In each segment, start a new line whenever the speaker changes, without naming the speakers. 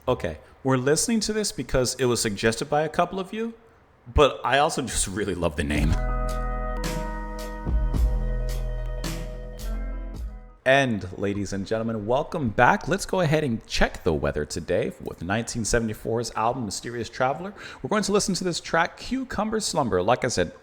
Okay, we're listening to this because it was suggested by a couple of you, but I also just really love the name. And ladies and gentlemen, welcome back. Let's go ahead and check the weather today with 1974's album Mysterious Traveler. We're going to listen to this track, Cucumber Slumber. Like I said,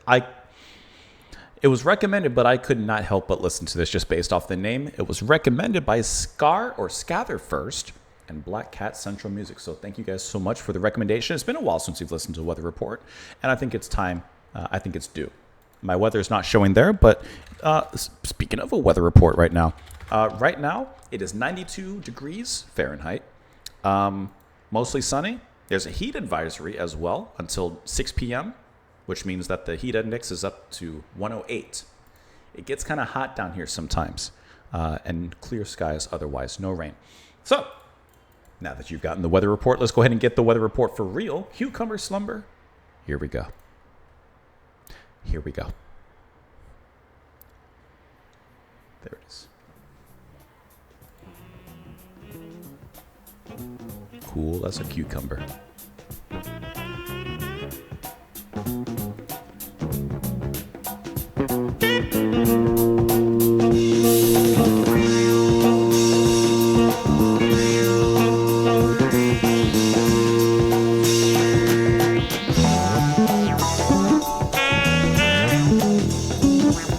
it was recommended, but I could not help but listen to this just based off the name. It was recommended by Scather First and Black Cat Central Music. So thank you guys so much for the recommendation. It's been a while since we've listened to a weather report, and I think it's time. I think it's due. My weather is not showing there, but speaking of a weather report right now, it is 92 degrees Fahrenheit, mostly sunny. There's a heat advisory as well until 6 p.m., which means that the heat index is up to 108. It gets kind of hot down here sometimes, and clear skies otherwise, no rain. So, now that you've gotten the weather report, let's go ahead and get the weather report for real. Cucumber Slumber. Here we go. Here we go. There it is. Cool as a cucumber.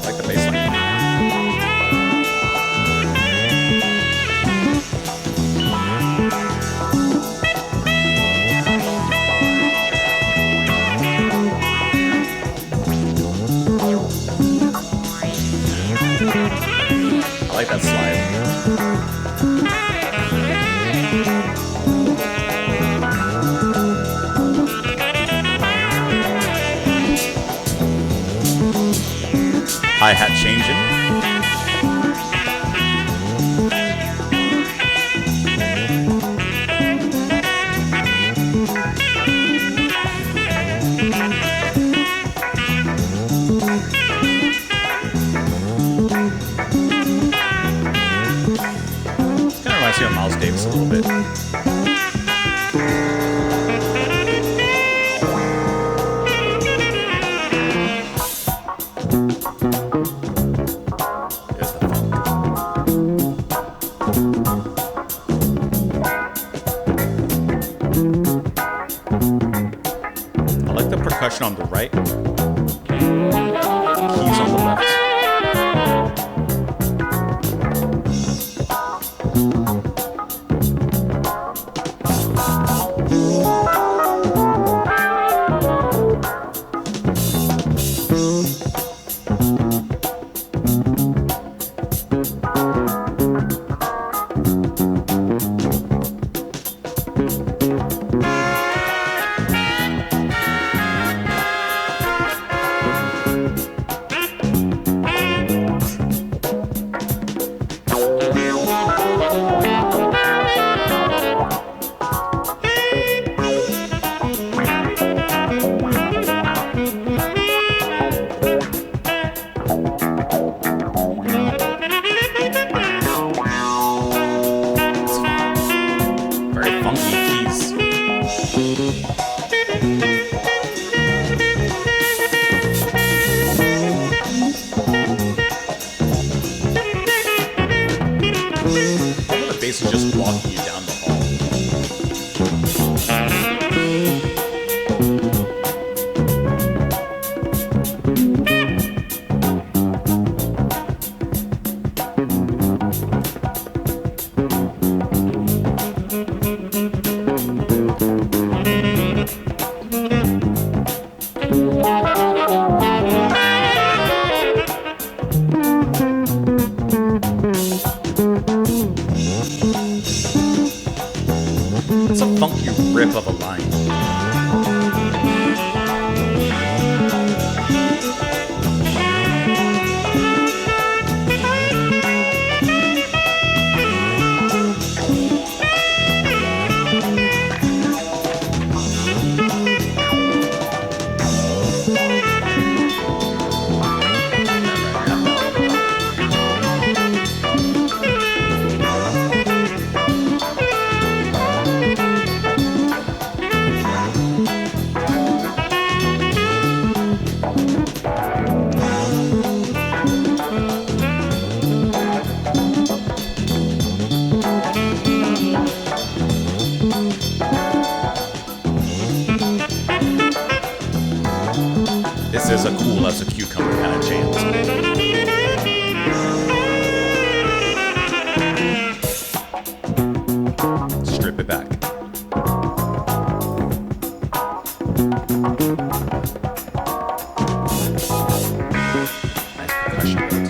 Like the bass line. I like that slide. Hi-hat changing. Reminds me of Miles Davis a little bit. There's the funk. I like the percussion on the right. Keys on the left. Very funky keys. The bass is just walking you down the hall. It's a funky rip of a line. This is a cool as a cucumber kind of jam. Strip it back. Nice percussion beat.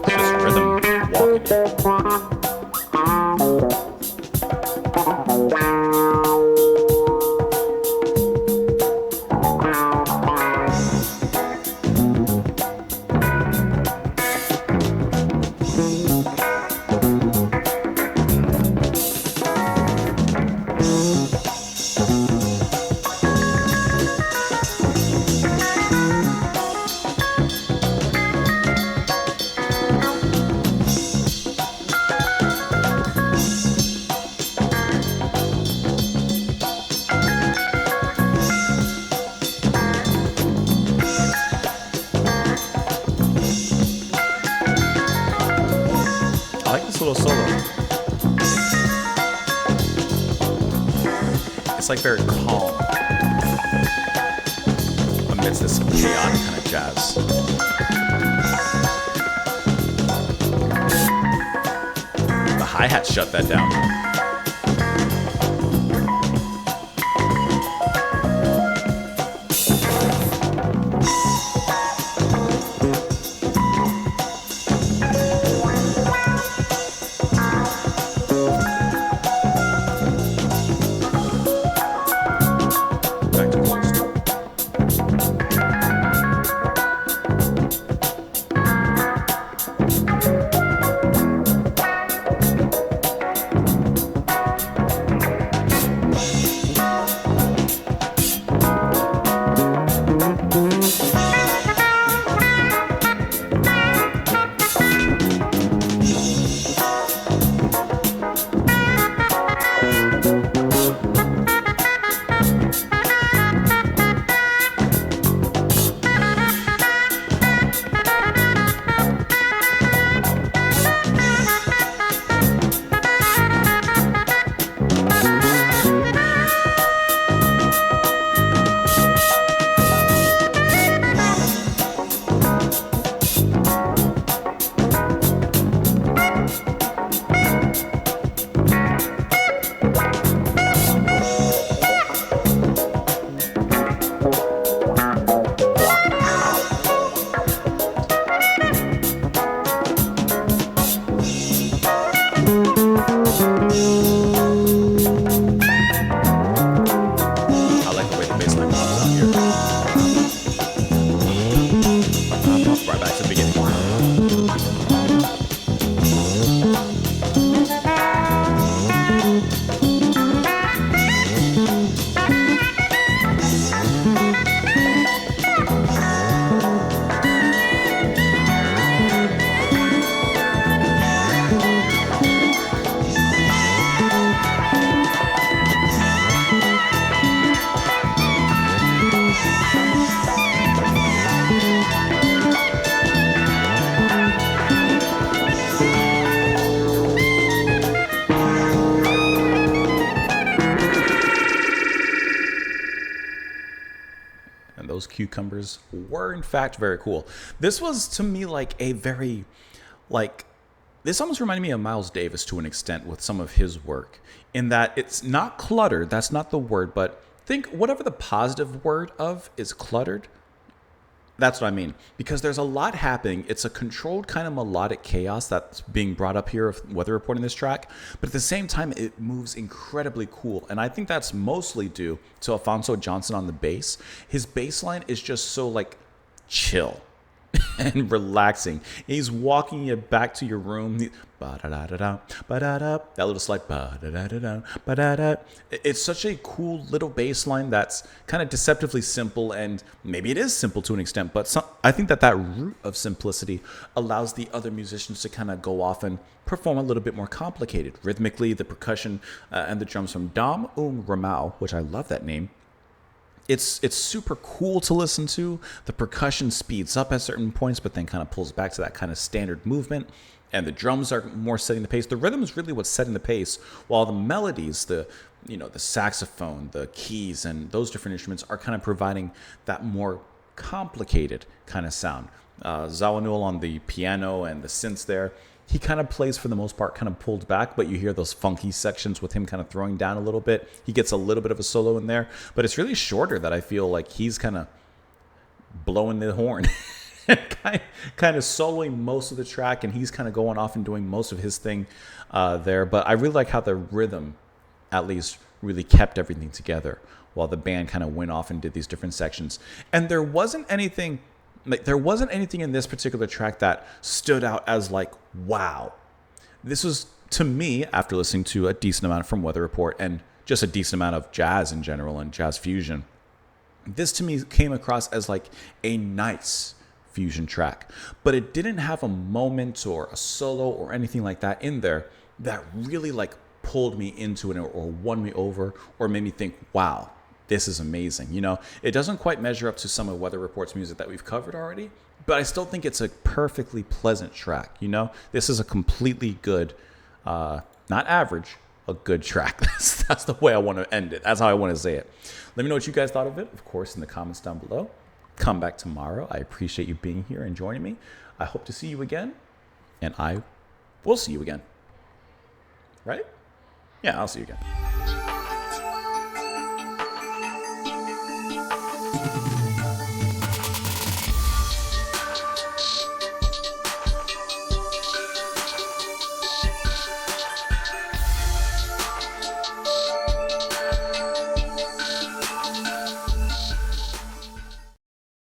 Just rhythm walking. I like this little solo. It's like very calm amidst this chaotic kind of jazz. The hi-hat shut that down. Back to closed. I like the way the bass line pops out here. Right back to the beginning. And those cucumbers were in fact very cool. This was to me like a very, like, this almost reminded me of Miles Davis to an extent with some of his work, in that it's not cluttered, that's not the word, but think whatever the positive word of is cluttered. That's what I mean. Because there's a lot happening. It's a controlled kind of melodic chaos that's being brought up here of weather reporting this track. But at the same time, it moves incredibly cool. And I think that's mostly due to Alfonso Johnson on the bass. His bass line is just so like chill. and relaxing. He's walking you back to your room. Ba-da-da-da-da, ba-da-da, that little slide. Ba-da-da-da-da, ba-da-da. It's such a cool little bass line that's kind of deceptively simple, and maybe it is simple to an extent, but I think that root of simplicity allows the other musicians to kind of go off and perform a little bit more complicated. Rhythmically, the percussion and the drums from Dom Ramau, which I love that name, it's super cool to listen to. The percussion speeds up at certain points, but then kind of pulls back to that kind of standard movement. And the drums are more setting the pace. The rhythm is really what's setting the pace, while the melodies, the saxophone, the keys, and those different instruments are kind of providing that more complicated kind of sound. Zawinul on the piano and the synths there, he kind of plays for the most part kind of pulled back, but you hear those funky sections with him kind of throwing down a little bit. He gets a little bit of a solo in there, but it's really shorter that I feel like he's kind of blowing the horn. kind of soloing most of the track, and he's kind of going off and doing most of his thing there. But I really like how the rhythm, at least, really kept everything together while the band kind of went off and did these different sections. And there wasn't anything in this particular track that stood out as like, wow. This was, to me, after listening to a decent amount from Weather Report and just a decent amount of jazz in general and jazz fusion, this to me came across as like a nice fusion track, but it didn't have a moment or a solo or anything like that in there that really like pulled me into it or won me over or made me think, wow, this is amazing. It doesn't quite measure up to some of Weather Report's music that we've covered already, but I still think it's a perfectly pleasant track. This is a completely good, not average, a good track. That's the way I want to end it. That's how I want to say it. Let me know what you guys thought of it, of course, in the comments down below. Come back tomorrow. I appreciate you being here and joining me. I hope to see you again, and I will see you again. Right? Yeah, I'll see you again.